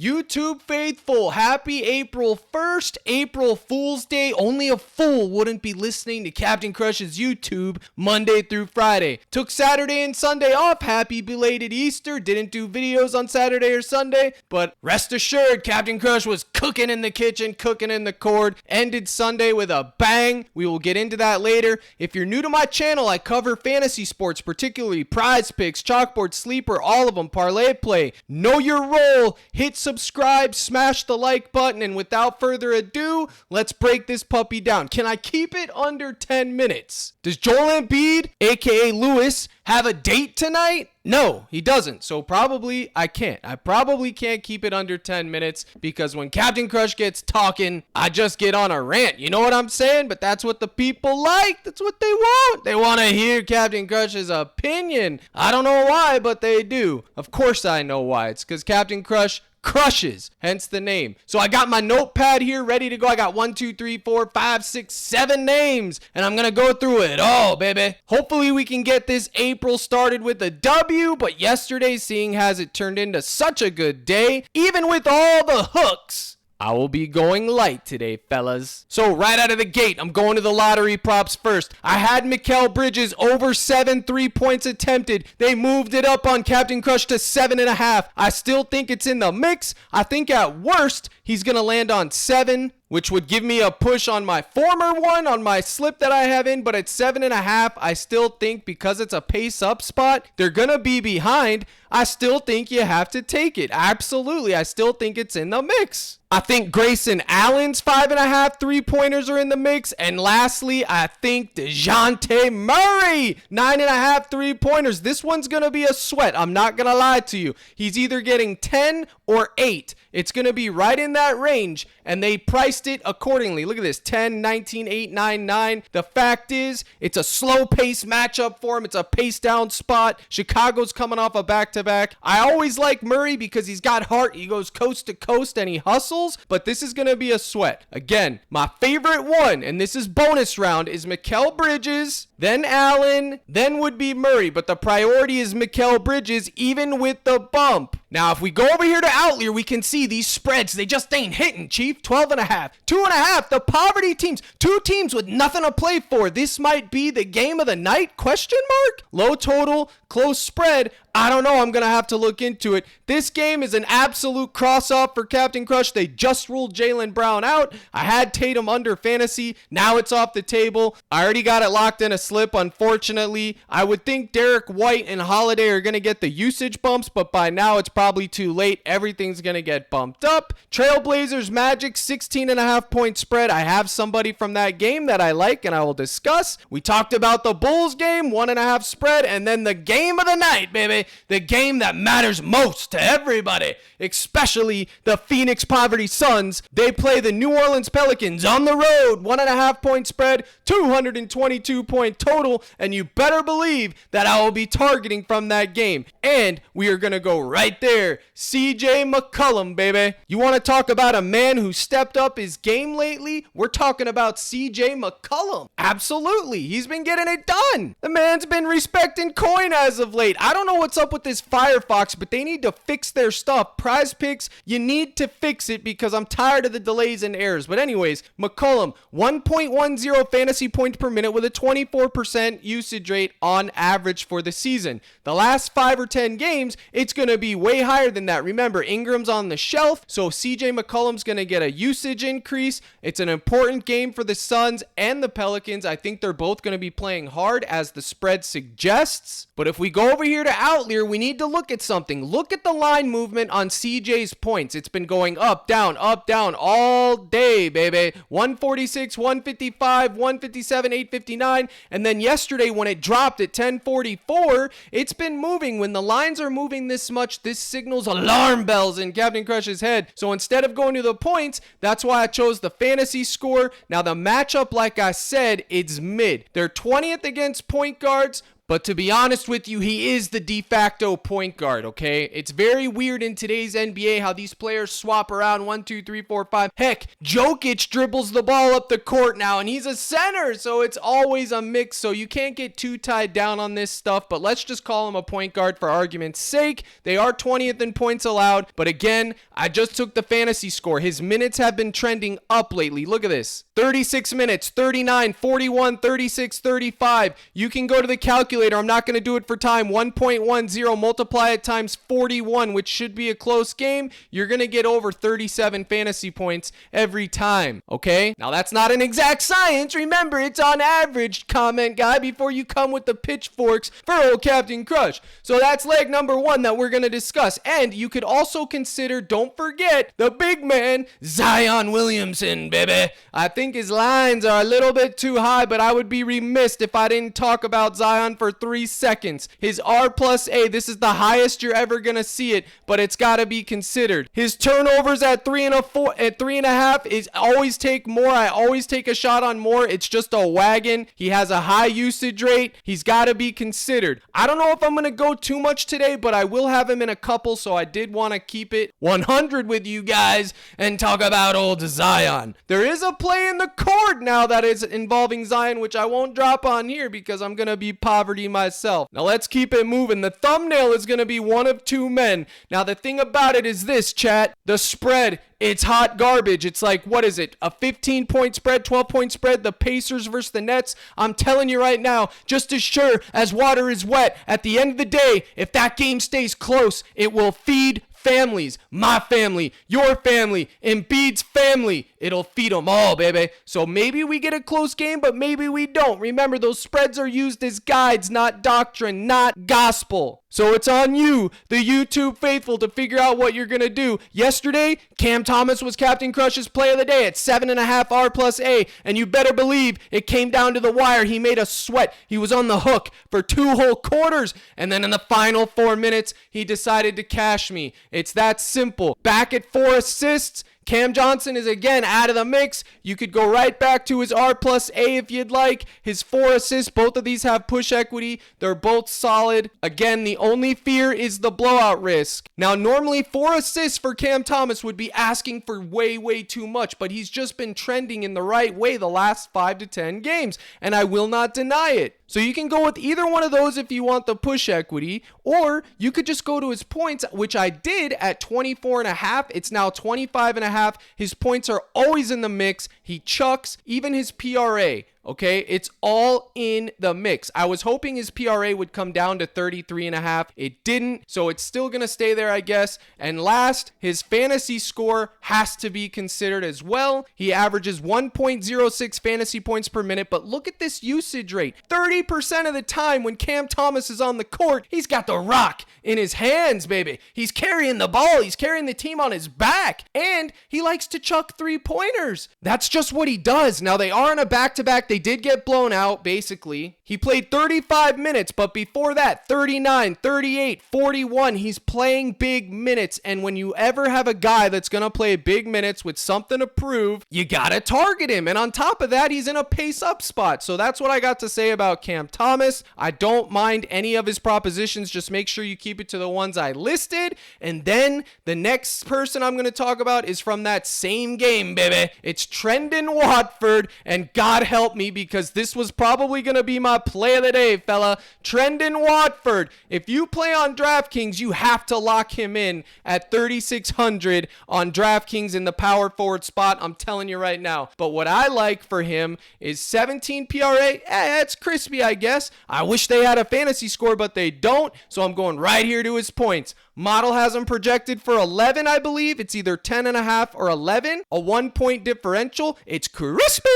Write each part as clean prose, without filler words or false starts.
YouTube faithful, happy April 1st, April Fool's Day. Only a fool wouldn't be listening to Captain Crush's YouTube Monday through Friday. Took Saturday and Sunday off. Happy belated Easter. Didn't do videos on Saturday or Sunday, but rest assured, Captain Crush was cooking in the kitchen, cooking in the cord. Ended Sunday with a bang. We will get into that later. If you're new to my channel, I cover fantasy sports, particularly PrizePicks, Chalkboard, Sleeper, all of them, parlay play. Know your role. Hit subscribe, smash the like button, and without further ado, let's break this puppy down. Can I keep it under 10 minutes? Does Joel Embiid, aka Lewis, have a date tonight? No, he doesn't. So probably I can't. I probably can't keep it under 10 minutes because when Captain Crush gets talking, I just get on a rant. You know what I'm saying? But that's what the people like. That's what they want. They want to hear Captain Crush's opinion. I don't know why, but they do. Of course I know why. It's because Captain Crush crushes, hence the name. So I got my notepad here ready to go. I got 1, 2, 3, 4, 5, 6, 7 names, and I'm gonna go through it all, baby. Hopefully we can get this April started with a W, but yesterday, seeing as it turned into such a good day, even with all the hooks, I will be going light today, fellas. So right out of the gate, I'm going to the lottery props first. I had Mikal Bridges over 7 3-points attempted. They moved it up on Captain Crush to 7.5. I still think it's in the mix. I think at worst, he's going to land on 7, which would give me a push on my former one, on my slip that I have in. But at 7.5, I still think because it's a pace up spot, they're going to be behind. I still think you have to take it. Absolutely. I still think it's in the mix. I think Grayson Allen's 5.5 3-pointers are in the mix. And lastly, I think DeJounte Murray, 9.5 3-pointers. This one's going to be a sweat. I'm not going to lie to you. He's either getting 10 or 8. It's going to be right in that range, and they priced it accordingly. Look at this, 10, 19, 8, 9, 9. The fact is, it's a slow-paced matchup for him. It's a pace-down spot. Chicago's coming off a back-to-back. I always like Murray because he's got heart. He goes coast to coast, and he hustles, but this is going to be a sweat. Again, my favorite one, and this is bonus round, is Mikal Bridges, then Allen, then would be Murray, but the priority is Mikal Bridges, even with the bump. Now, if we go over here to Outlier, we can see these spreads, they just ain't hitting, Chief. 12.5, 2.5, the poverty teams, 2 teams with nothing to play for. This might be the game of the night, question mark? Low total, close spread. I don't know. I'm going to have to look into it. This game is an absolute cross-off for Captain Crush. They just ruled Jaylen Brown out. I had Tatum under fantasy. Now it's off the table. I already got it locked in a slip, unfortunately. I would think Derek White and Holiday are going to get the usage bumps, but by now it's probably too late. Everything's going to get bumped up. Trailblazers Magic, 16.5-point spread. I have somebody from that game that I like and I will discuss. We talked about the Bulls game, 1.5 spread, and then the game of the night, baby. The game that matters most to everybody, especially the Phoenix Poverty Suns. They play the New Orleans Pelicans on the road, 1.5-point spread, 222-point total, and you better believe that I will be targeting from that game. And we are going to go right there. CJ McCollum, baby. You want to talk about a man who stepped up his game lately? We're talking about CJ McCollum. Absolutely. He's been getting it done. The man's been respecting coin as of late. I don't know what's up with this Firefox, but they need to fix their stuff. PrizePicks, you need to fix it because I'm tired of the delays and errors. But anyways, McCollum, 1.10 fantasy points per minute with a 24% usage rate on average for the season. The last 5 or 10 games, it's going to be way higher than that. Remember, Ingram's on the shelf, so CJ McCollum's going to get a usage increase. It's an important game for the Suns and the Pelicans. I think they're both going to be playing hard as the spread suggests. But if we go over here to Outlier, we need to look at something. Look at the line movement on CJ's points. It's been going up, down, all day, baby. 146, 155, 157, 859. And then yesterday when it dropped at 1044, it's been moving. When the lines are moving this much, this signals alarm bells in Captain Crush's head. So instead of going to the points, that's why I chose the fantasy score. Now the matchup, like I said, it's mid. They're 20th against point guards, But to be honest with you, he is the de facto point guard, okay? It's very weird in today's NBA how these players swap around 1, 2, 3, 4, 5. Heck, Jokic dribbles the ball up the court now, and he's a center, so it's always a mix. So you can't get too tied down on this stuff, but let's just call him a point guard for argument's sake. They are 20th in points allowed, but again, I just took the fantasy score. His minutes have been trending up lately. Look at this. 36 minutes, 39, 41, 36, 35. You can go to the calculator. I'm not going to do it for time. 1.10, multiply it times 41, which should be a close game. You're going to get over 37 fantasy points every time, okay? Now, that's not an exact science. Remember, it's on average, comment guy, before you come with the pitchforks for old Captain Crush. So that's leg number 1 that we're going to discuss. And you could also consider, don't forget, the big man, Zion Williamson, baby. I think his lines are a little bit too high, but I would be remiss if I didn't talk about Zion for 3 seconds. His R+A, this is the highest you're ever gonna see it, but it's gotta be considered. His turnovers at 3.5 is always take more. I always take a shot on more. It's just a wagon. He has a high usage rate. He's gotta be considered. I don't know if I'm gonna go too much today, but I will have him in a couple, so I did want to keep it 100 with you guys and talk about old Zion. There is a play in the court now that is involving Zion, which I won't drop on here because I'm gonna be poverty myself. Now let's keep it moving. The thumbnail is gonna be one of 2 men. Now the thing about it is this, chat. The spread, it's hot garbage. It's like, what is it? A 15-point spread, 12-point spread, the Pacers versus the Nets. I'm telling you right now, just as sure as water is wet, at the end of the day, if that game stays close, it will feed families. My family, your family, Embiid's family. It'll feed them all, baby. So maybe we get a close game, but maybe we don't. Remember, those spreads are used as guides, not doctrine, not gospel. So it's on you, the YouTube faithful, to figure out what you're going to do. Yesterday, Cam Thomas was Captain Crush's play of the day at 7.5 R+A, and you better believe it came down to the wire. He made us sweat. He was on the hook for 2 whole quarters, and then in the final 4 minutes, he decided to cash me. It's that simple. Back at 4 assists, Cam Johnson is again out of the mix. You could go right back to his R+A if you'd like. His 4 assists, both of these have push equity. They're both solid. Again, the only fear is the blowout risk. Now, normally 4 assists for Cam Thomas would be asking for way too much, but he's just been trending in the right way the last 5 to 10 games, and I will not deny it. So you can go with either one of those if you want the push equity, or you could just go to his points, which I did at 24.5. It's now 25.5. His points are always in the mix. He chucks, even his PRA. Okay, it's all in the mix. I was hoping his PRA would come down to 33.5. It didn't, so it's still going to stay there, I guess. And last, his fantasy score has to be considered as well. He averages 1.06 fantasy points per minute, but look at this usage rate. 30% of the time when Cam Thomas is on the court, he's got the rock in his hands, baby. He's carrying the ball. He's carrying the team on his back, and he likes to chuck 3-pointers. That's just what he does. Now, they are in a back-to-back. They did get blown out, basically. He played 35 minutes, but before that, 39, 38, 41. He's playing big minutes, and when you ever have a guy that's going to play big minutes with something to prove, you got to target him. And on top of that, he's in a pace-up spot. So that's what I got to say about Cam Thomas. I don't mind any of his propositions. Just make sure you keep it to the ones I listed. And then the next person I'm going to talk about is from that same game, baby. It's Trendon Watford, and God help me, because this was probably going to be my play of the day, fella. Trendon Watford. If you play on DraftKings, you have to lock him in at 3,600 on DraftKings in the power forward spot. I'm telling you right now. But what I like for him is 17 PRA. That's crispy, I guess. I wish they had a fantasy score, but they don't. So I'm going right here to his points. Model has him projected for 11, I believe. It's either 10.5 or 11. A 1-point differential. It's crispy!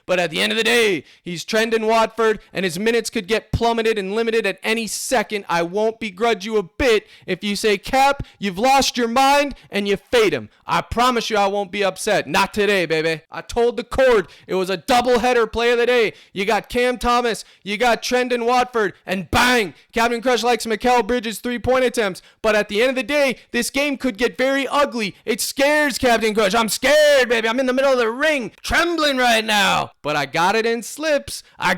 But at the end of the day, he's Trendon Watford, and his minutes could get plummeted and limited at any second. I won't begrudge you a bit if you say, Cap, you've lost your mind, and you fade him. I promise you I won't be upset. Not today, baby. I told the cord it was a doubleheader play of the day. You got Cam Thomas, you got Trendon Watford, and bang! Captain Crush likes Mikal Bridges' 3-point attempts. But at the end of the day, this game could get very ugly. It scares Captain Crush. I'm scared, baby. I'm in the middle of the ring, trembling right now. but I got it in slips. I'm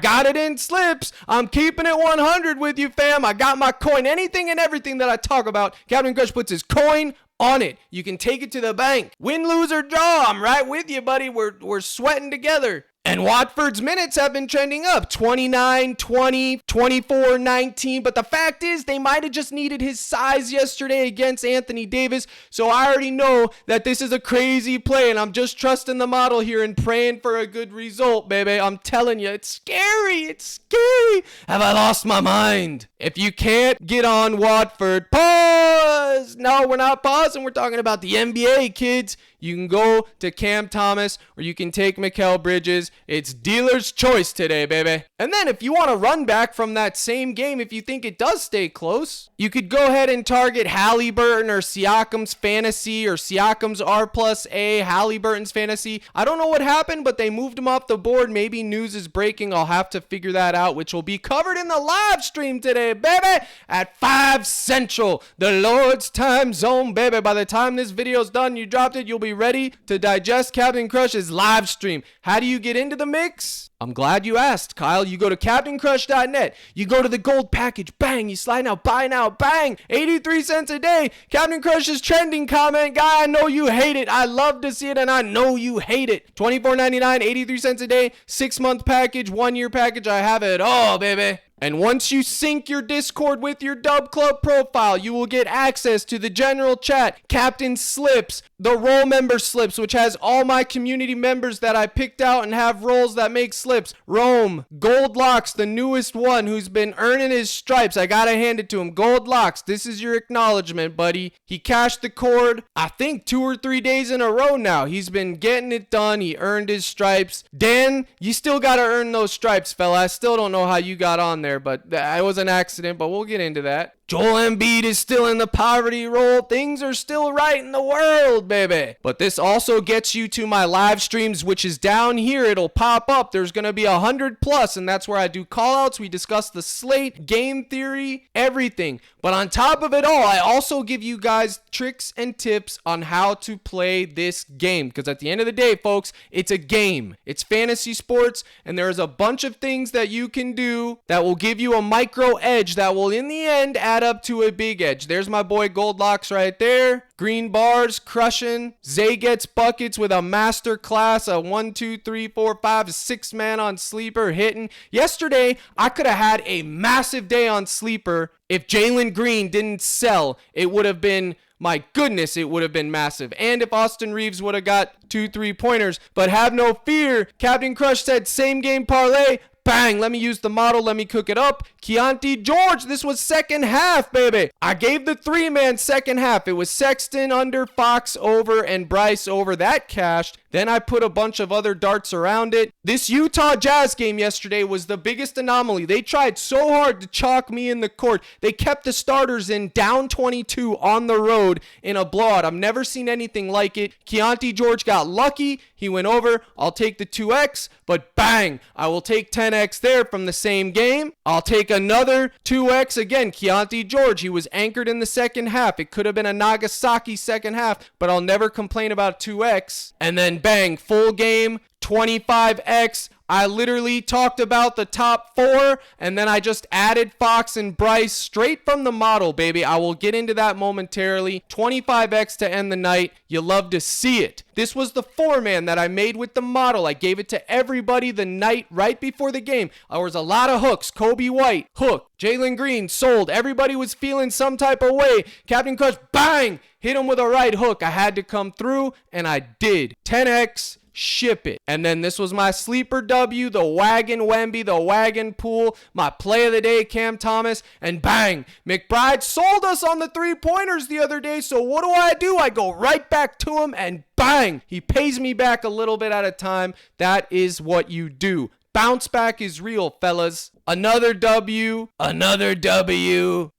keeping it 100 with you, fam. I got my coin. Anything and everything that I talk about, Captain Crush puts his coin on it. You can take it to the bank. Win, lose, or draw. I'm right with you, buddy. We're sweating together. And Watford's minutes have been trending up. 29, 20, 24, 19. But the fact is, they might have just needed his size yesterday against Anthony Davis. So I already know that this is a crazy play. And I'm just trusting the model here and praying for a good result, baby. I'm telling you, it's scary. It's scary. Have I lost my mind? If you can't get on Watford, pause. No, we're not pausing. We're talking about the NBA, kids. You can go to Cam Thomas or you can take Mikal Bridges. It's dealer's choice today, baby. And then if you want to run back from that same game, if you think it does stay close, you could go ahead and target Halliburton or Siakam's fantasy or Siakam's R+A, Halliburton's fantasy. I don't know what happened, but they moved him off the board. Maybe news is breaking. I'll have to figure that out, which will be covered in the live stream today, baby, at 5 Central, the Lord's time zone, baby. By the time this video's done, you dropped it, you'll be ready to digest Captain Crush's live stream. How do you get into the mix? I'm glad you asked, Kyle. You go to CaptainCrush.net. You go to the gold package. Bang. You slide now. Buy now. Bang. 83 cents a day. Captain Crush's trending comment. Guy, I know you hate it. I love to see it, and I know you hate it. $24.99, 83 cents a day, 6-month package, 1-year package. I have it all, baby. And once you sync your Discord with your Dub Club profile, you will get access to the general chat, Captain Slips, the role member slips, which has all my community members that I picked out and have roles that make slips. Rome, Gold Locks, the newest one who's been earning his stripes. I gotta hand it to him. Gold Locks, this is your acknowledgement, buddy. He cashed the cord, I think 2 or 3 days in a row now. He's been getting it done. He earned his stripes. Dan, you still gotta earn those stripes, fella. I still don't know how you got on there, but that was an accident, but we'll get into that. Joel Embiid is still in the poverty role. Things are still right in the world, baby. But this also gets you to my live streams, which is down here. It'll pop up. There's going to be 100+, and that's where I do call-outs. We discuss the slate, game theory, everything. But on top of it all, I also give you guys tricks and tips on how to play this game. Because at the end of the day, folks, it's a game. It's fantasy sports, and there's a bunch of things that you can do that will give you a micro edge that will, in the end, add up to a big edge. There's my boy Gold Locks right there. Green bars, crushing. Zay gets buckets with a master class, a 1, 2, 3, 4, 5, 6-man on Sleeper hitting. Yesterday, I could have had a massive day on Sleeper if Jalen Green didn't sell. It would have been, my goodness, it would have been massive. And if Austin Reeves would have got 2 3-pointers. But have no fear. Captain Crush said same game parlay. Bang, let me use the model, let me cook it up. Keontae George, this was second half, baby. I gave the 3-man second half. It was Sexton under, Fox over, and Bryce over. That cashed. Then I put a bunch of other darts around it. This Utah Jazz game yesterday was the biggest anomaly. They tried so hard to chalk me in the court. They kept the starters in down 22 on the road in a blowout. I've never seen anything like it. Keontae George got lucky. He went over. I'll take the 2x, but bang, I will take 10x there from the same game. I'll take another 2x again. Keontae George, he was anchored in the second half. It could have been a Nagasaki second half, but I'll never complain about 2x. And then bang, full game, 25x. I literally talked about the top 4, and then I just added Fox and Bryce straight from the model, baby. I will get into that momentarily. 25x to end the night. You love to see it. This was the 4-man that I made with the model. I gave it to everybody the night right before the game. There was a lot of hooks. Kobe White, hook. Jalen Green, sold. Everybody was feeling some type of way. Captain Crush, bang! Hit him with a right hook. I had to come through, and I did. 10x. Ship it. And then this was my sleeper W, the wagon Wemby, the wagon pool, my play of the day, Cam Thomas, and bang, McBride sold us on the 3-pointers the other day. So what do? I go right back to him and bang, he pays me back a little bit at a time. That is what you do. Bounce back is real, fellas. Another W, another dubskis,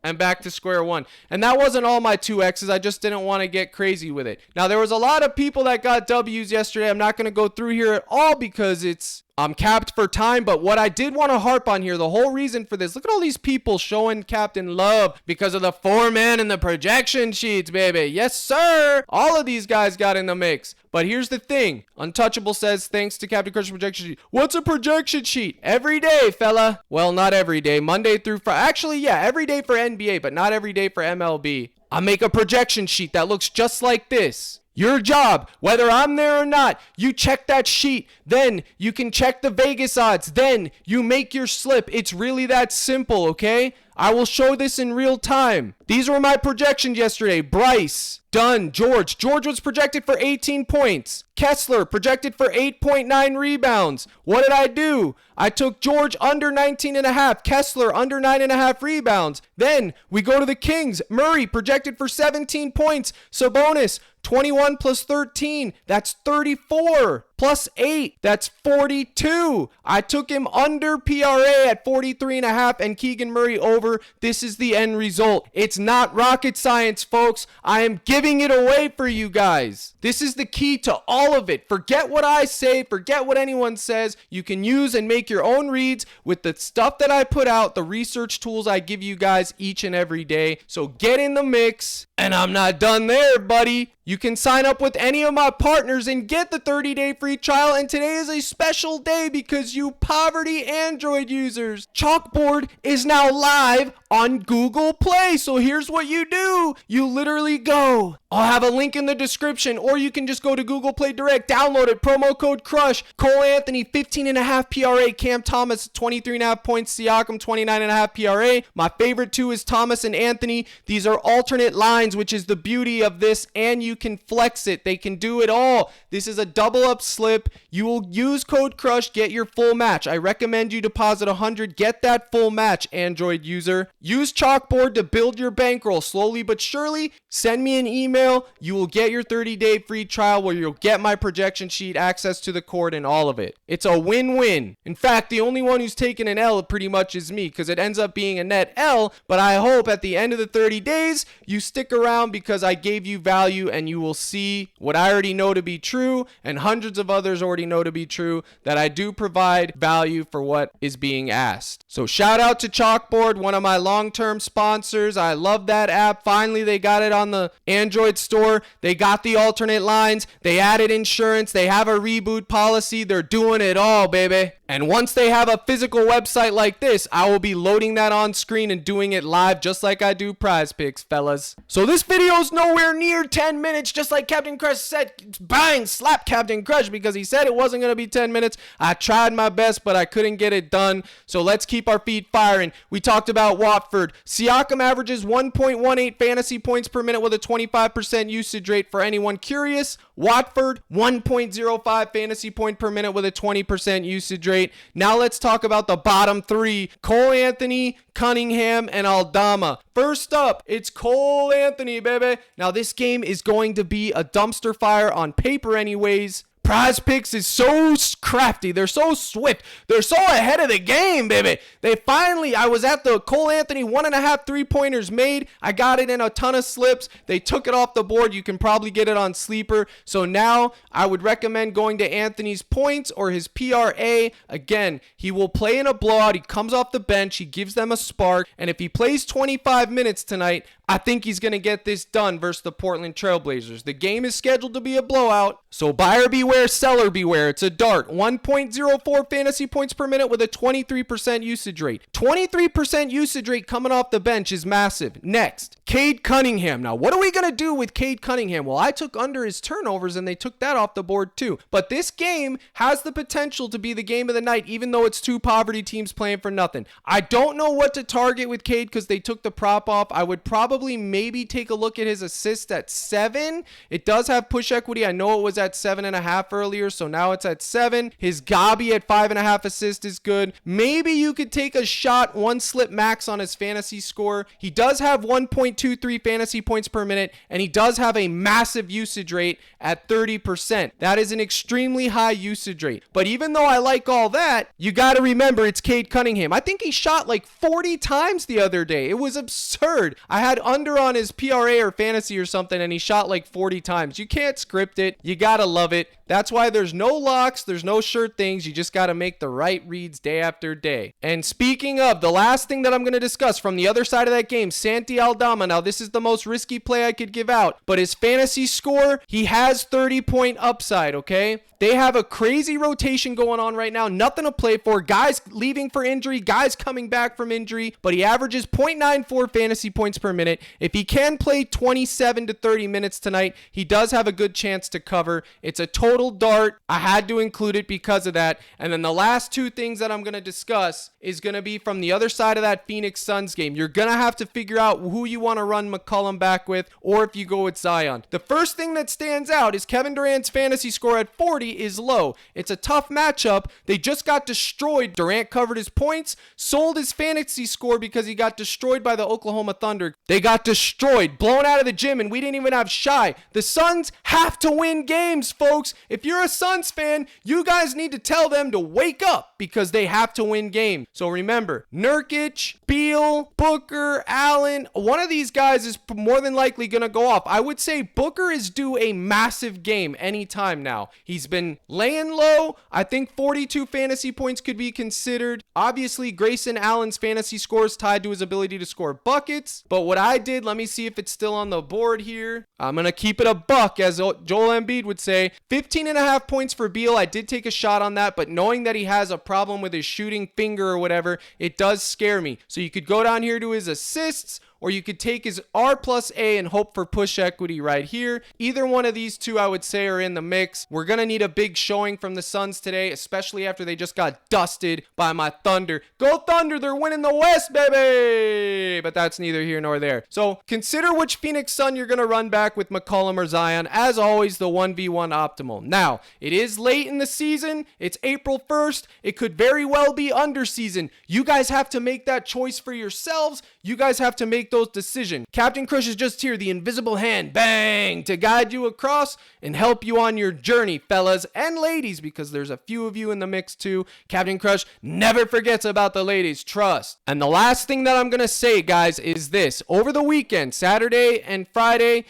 and back to square one. And that wasn't all my 2X's. I just didn't want to get crazy with it. Now, there was a lot of people that got W's yesterday. I'm not going to go through here at all because it's I'm capped for time, but what I did want to harp on here, the whole reason for this, look at all these people showing Captain love because of the 4-man and the projection sheets, baby. Yes, sir. All of these guys got in the mix. But here's the thing. Untouchable says, thanks to Captain Crush's projection sheet. What's a projection sheet? Every day, fella. Well, not every day. Monday through Friday. Actually, yeah, every day for NBA, but not every day for MLB. I make a projection sheet that looks just like this. Your job, whether I'm there or not, you check that sheet. Then you can check the Vegas odds. Then you make your slip. It's really that simple, okay? I will show this in real time. These were my projections yesterday. Bryce, Dunn, George. George was projected for 18 points. Kessler projected for 8.9 rebounds. What did I do? I took George under 19.5. Kessler under 9.5 rebounds. Then we go to the Kings. Murray projected for 17 points. Sabonis, 21 plus 13. That's 34. Plus 8. That's 42. I took him under PRA at 43.5 and Keegan Murray over. This is the end result. It's not rocket science, folks. I am giving it away for you guys. This is the key to all of it. Forget what I say. Forget what anyone says. You can use and make your own reads with the stuff that I put out, the research tools I give you guys each and every day. So get in the mix. And I'm not done there, buddy. You can sign up with any of my partners and get the 30-day free trial. And today is a special day because you poverty Android users. Chalkboard is now live on Google Play. So here's what you do. You literally go. I'll have a link in the description, or you can just go to Google Play Direct, download it, promo code CRUSH. Cole Anthony, 15.5 PRA. Cam Thomas, 23.5 points. Siakam, 29.5 PRA. My favorite two is Thomas and Anthony. These are alternate lines, which is the beauty of this, and you can flex it. They can do it all. This is a double up slip. You will use code CRUSH, get your full match. I recommend you deposit 100, get that full match, Android user. Use Chalkboard to build your bankroll slowly but surely. Send me an email. You will get your 30-day free trial where you'll get my projection sheet, access to the court, and all of it. It's a win-win. In fact, the only one who's taken an L pretty much is me, because it ends up being a net L, but I hope at the end of the 30 days, you stick around because I gave you value and you will see what I already know to be true and hundreds of others already know to be true, that I do provide value for what is being asked. So shout out to Chalkboard, one of my long-term sponsors. I love that app. Finally, they got it on the Android store. They got the alternate lines. They added insurance. They have a reboot policy. They're doing it all, baby. And once they have a physical website like this, I will be loading that on screen and doing it live just like I do PrizePicks, fellas. So this video is nowhere near 10 minutes, just like Captain Crush said. Bang! Slap Captain Crush because he said it wasn't going to be 10 minutes. I tried my best, but I couldn't get it done. So let's keep our feet firing. We talked about Watford. Siakam averages 1.18 fantasy points per minute with a 25% usage rate for anyone curious. Watford, 1.05 fantasy point per minute with a 20% usage rate. Now let's talk about the bottom three. Cole Anthony, Cunningham, and Aldama. First up, it's Cole Anthony, baby. Now this game is going to be a dumpster fire on paper anyways. PrizePicks is so crafty. They're so swift. They're so ahead of the game, baby. I was at the Cole Anthony 1.5 3-pointers made. I got it in a ton of slips. They took it off the board. You can probably get it on Sleeper. So now I would recommend going to Anthony's points or his PRA. Again, he will play in a blowout. He comes off the bench. He gives them a spark. And if he plays 25 minutes tonight, I think he's going to get this done versus the Portland Trailblazers. The game is scheduled to be a blowout. So buyer beware, seller beware. It's a dart. 1.04 fantasy points per minute with a 23% usage rate. 23% usage rate coming off the bench is massive. Next, Cade Cunningham. Now, what are we going to do with Cade Cunningham? Well, I took under his turnovers and they took that off the board too. But this game has the potential to be the game of the night, even though it's two poverty teams playing for nothing. I don't know what to target with Cade because they took the prop off. I would probably maybe take a look at his assist at 7. It does have push equity. I know it was at 7.5 earlier, so now it's at 7. His Gabi at 5.5 assist is good. Maybe you could take a shot, one slip max on his fantasy score. He does have 1.2 2.23 fantasy points per minute, and he does have a massive usage rate at 30%. That is an extremely high usage rate. But even though I like all that, you got to remember it's Cade Cunningham. I think he shot like 40 times the other day. It was absurd. I had under on his PRA or fantasy or something, and he shot like 40 times. You can't script it. You got to love it. That's why there's no locks, there's no sure things. You just got to make the right reads day after day. And speaking of, the last thing that I'm going to discuss from the other side of that game, Santi Aldama. Now, this is the most risky play I could give out, but his fantasy score, he has 30-point upside, okay? They have a crazy rotation going on right now. Nothing to play for. Guys leaving for injury, guys coming back from injury, but he averages 0.94 fantasy points per minute. If he can play 27 to 30 minutes tonight, he does have a good chance to cover. It's a total dart. I had to include it because of that. And then the last two things that I'm going to discuss is going to be from the other side of that Phoenix Suns game. You're going to have to figure out who you want to run McCollum back with, or if you go with Zion. The first thing that stands out is Kevin Durant's fantasy score at 40 is low. It's a tough matchup. They just got destroyed. Durant covered his points, sold his fantasy score because he got destroyed by the Oklahoma Thunder. They got destroyed, blown out of the gym, and we didn't even have Shy. The Suns have to win games, folks. If you're a Suns fan, you guys need to tell them to wake up because they have to win games. So remember, Nurkic, Beal, Booker, Allen, one of these guys is more than likely going to go off. I would say Booker is due a massive game anytime now. He's been laying low. I think 42 fantasy points could be considered. Obviously, Grayson Allen's fantasy score is tied to his ability to score buckets. But what I did, let me see if it's still on the board here. I'm going to keep it a buck, as Joel Embiid would say. 15.5 points for Beal. I did take a shot on that, but knowing that he has a problem with his shooting finger or whatever, it does scare me. So you could go down here to his assists, or you could take his R plus A and hope for push equity right here. Either one of these two, I would say, are in the mix. We're going to need a big showing from the Suns today, especially after they just got dusted by my Thunder. Go Thunder, they're winning the West, baby! But that's neither here nor there. So consider which Phoenix Sun you're going to run back with McCollum or Zion. As always, the 1v1 optimal. Now, it is late in the season. It's April 1st. It could very well be under season. You guys have to make that choice for yourselves. You guys have to make those decisions. Captain Crush is just here, the invisible hand, bang, to guide you across and help you on your journey, fellas and ladies, because there's a few of you in the mix too. Captain Crush never forgets about the ladies, trust. And the last thing that I'm going to say, guys, is this. Over the weekend, Saturday and Friday,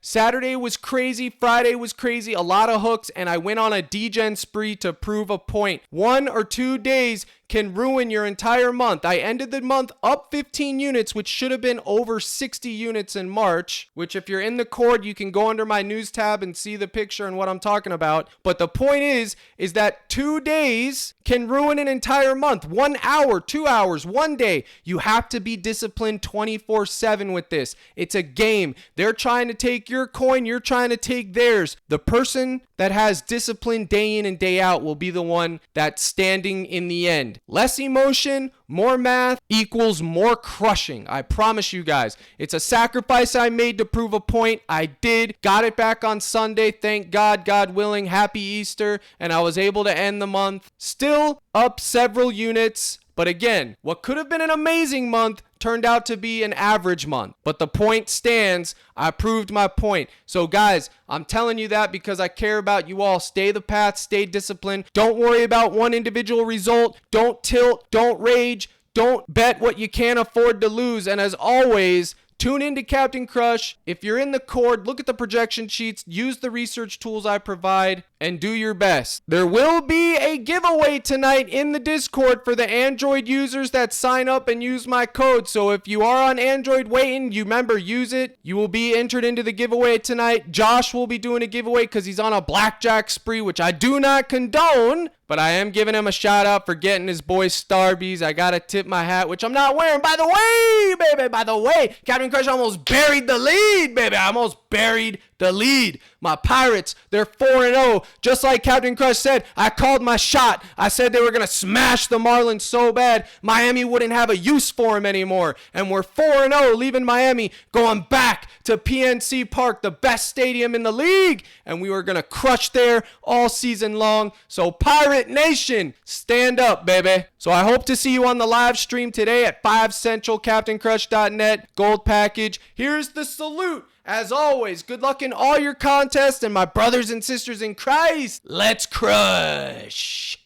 Saturday was crazy, Friday was crazy, a lot of hooks, and I went on a degen spree to prove a point. 1 or 2 days can ruin your entire month. I ended the month up 15 units, which should have been over 60 units in March, which if you're in the cord, you can go under my news tab and see the picture and what I'm talking about. But the point is that 2 days can ruin an entire month. 1 hour, 2 hours, 1 day. You have to be disciplined 24/7 with this. It's a game. They're trying to take your coin. You're trying to take theirs. The person that has discipline day in and day out will be the one that's standing in the end. Less emotion, more math equals more crushing. I promise you guys. It's a sacrifice I made to prove a point. I did. Got it back on Sunday. Thank God, God willing. Happy Easter. And I was able to end the month. Still up several units. But again, what could have been an amazing month turned out to be an average month. But the point stands. I proved my point. So guys, I'm telling you that because I care about you all. Stay the path, stay disciplined. Don't worry about one individual result. Don't tilt, don't rage, don't bet what you can't afford to lose. And as always, tune into Captain Crush. If you're in the cord, look at the projection sheets, use the research tools I provide, and do your best. There will be a giveaway tonight in the Discord for the Android users that sign up and use my code. So if you are on Android waiting, you remember, use it. You will be entered into the giveaway tonight. Josh will be doing a giveaway because he's on a blackjack spree, which I do not condone. But I am giving him a shout out for getting his boy Starbies. I gotta tip my hat, which I'm not wearing. By the way, baby, Captain Crush almost buried the lead, baby. I almost buried the lead. My Pirates, they're 4-0. Just like Captain Crush said, I called my shot. I said they were going to smash the Marlins so bad Miami wouldn't have a use for them anymore. And we're 4-0, leaving Miami, going back to PNC Park, the best stadium in the league. And we were going to crush there all season long. So Pirate Nation, stand up, baby. So I hope to see you on the live stream today at 5 Central, CaptainCrush.net, Gold Package. Here's the salute. As always, good luck in all your contests, and my brothers and sisters in Christ, let's crush.